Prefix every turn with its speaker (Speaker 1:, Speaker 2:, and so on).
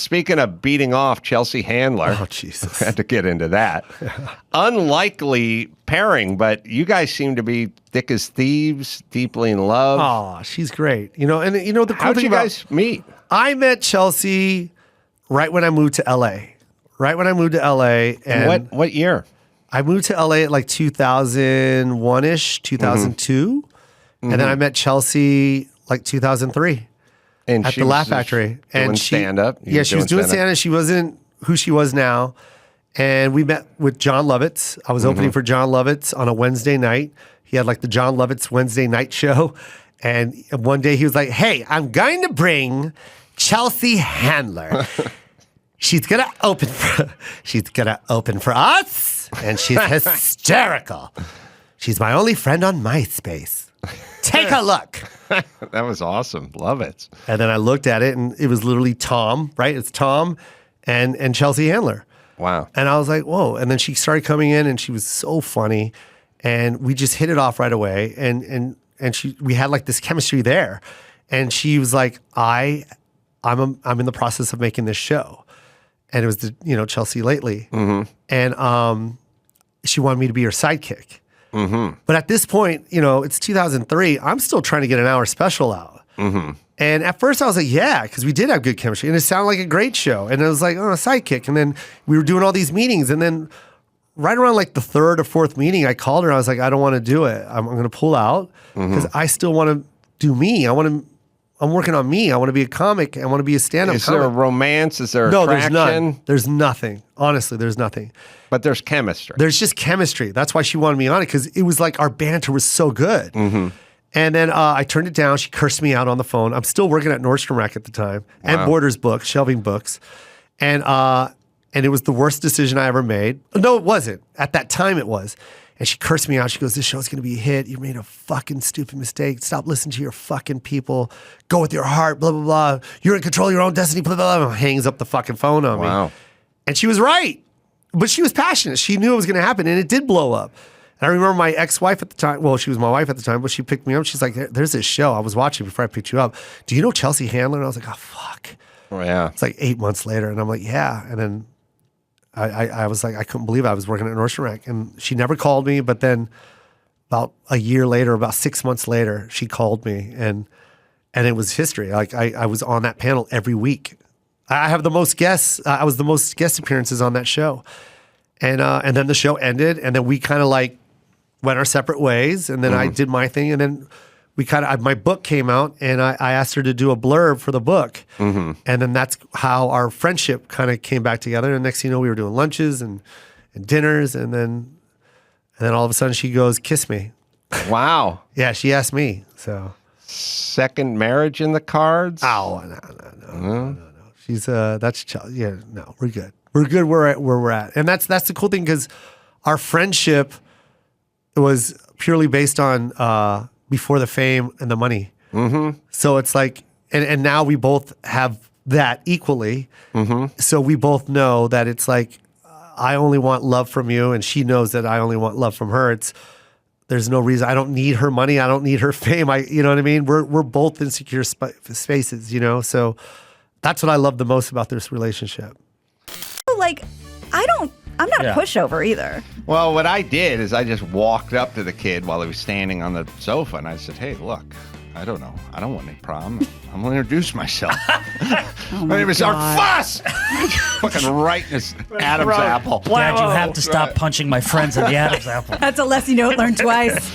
Speaker 1: speaking of beating off Chelsea Handler.
Speaker 2: Oh, Jesus.
Speaker 1: Had to get into that. Unlikely pairing, but you guys seem to be thick as thieves, deeply in love.
Speaker 2: Oh, she's great. The cool
Speaker 1: How'd
Speaker 2: thing
Speaker 1: you guys meet?
Speaker 2: I met Chelsea right when I moved to LA. Right when I moved to LA. And
Speaker 1: what year?
Speaker 2: I moved to LA at like 2001-ish, 2002. And then I met Chelsea like 2003
Speaker 1: And
Speaker 2: at the Laugh Factory.
Speaker 1: And stand-up?
Speaker 2: Yeah, she was doing stand-up. She wasn't who she was now. And we met with John Lovitz. I was opening for John Lovitz on a Wednesday night. He had like the John Lovitz Wednesday night show. And one day he was like, hey, I'm going to bring Chelsea Handler. She's gonna open for us, and she's hysterical. She's my only friend on MySpace. Take a look.
Speaker 1: That was awesome. Love it.
Speaker 2: And then I looked at it, and it was literally Tom, right? It's Tom and Chelsea Handler.
Speaker 1: Wow.
Speaker 2: And I was like, whoa. And then she started coming in, and she was so funny, and we just hit it off right away. And we had like this chemistry there, and she was like, I'm in the process of making this show. And it was Chelsea Lately. And she wanted me to be her sidekick. But at this point, it's 2003. I'm still trying to get an hour special out. And at first I was like, yeah, because we did have good chemistry. And it sounded like a great show. And it was like, oh, a sidekick. And then we were doing all these meetings. And then right around like the third or fourth meeting, I called her. I was like, I don't want to do it. I'm going to pull out because I still want to do me. I'm working on me. I want to be a comic. I want to be a stand-up comic.
Speaker 1: Is there a romance? Is there
Speaker 2: no,
Speaker 1: attraction?
Speaker 2: There's none. There's nothing. Honestly, there's nothing.
Speaker 1: But there's chemistry.
Speaker 2: There's just chemistry. That's why she wanted me on it, because it was like our banter was so good. And then I turned it down. She cursed me out on the phone. I'm still working at Nordstrom Rack at the time, and Borders Books, shelving books. And it was the worst decision I ever made. No, it wasn't. At that time, it was. And she cursed me out. She goes, this show's going to be a hit. You made a fucking stupid mistake. Stop listening to your fucking people. Go with your heart, blah, blah, blah. You're in control of your own destiny, blah, blah, blah. Hangs up the fucking phone on me. And she was right. But she was passionate. She knew it was going to happen, and it did blow up. And I remember my ex-wife at the time, well, she was my wife at the time, but she picked me up. She's like, there's this show I was watching before I picked you up. Do you know Chelsea Handler? And I was like, oh, fuck.
Speaker 1: Oh, yeah.
Speaker 2: It's like 8 months later. And I'm like, yeah. And then I was like, I couldn't believe I was working at Nordstrom Rack. And she never called me, but then about a year later, about 6 months later, she called me, and it was history. Like I was on that panel every week. I have the most guests. I was the most guest appearances on that show. And then the show ended, and then we kind of like went our separate ways, and then I did my thing, and then we kind of, my book came out, and I asked her to do a blurb for the book. And then that's how our friendship kind of came back together. And next thing you know, we were doing lunches and dinners, and then all of a sudden she goes, kiss me.
Speaker 1: Wow.
Speaker 2: Yeah, she asked me. So
Speaker 1: second marriage in the cards?
Speaker 2: Oh, no. She's that's yeah, no, we're good. We're good where we're at. And that's the cool thing, because our friendship was purely based on before the fame and the money. So it's like, and now we both have that equally. So we both know that it's like, I only want love from you, and she knows that I only want love from her. There's no reason. I don't need her money. I don't need her fame. You know what I mean? We're both in secure spaces, so that's what I love the most about this relationship.
Speaker 3: Like, I'm not a pushover either.
Speaker 1: Well, what I did is I just walked up to the kid while he was standing on the sofa, and I said, hey, look, I don't know. I don't want any problem. I'm going to introduce myself. My name is Art Fuss! Fucking right in his Adam's apple.
Speaker 4: Dad, you have to stop punching my friends in the Adam's apple.
Speaker 3: That's a lesson you don't learn twice.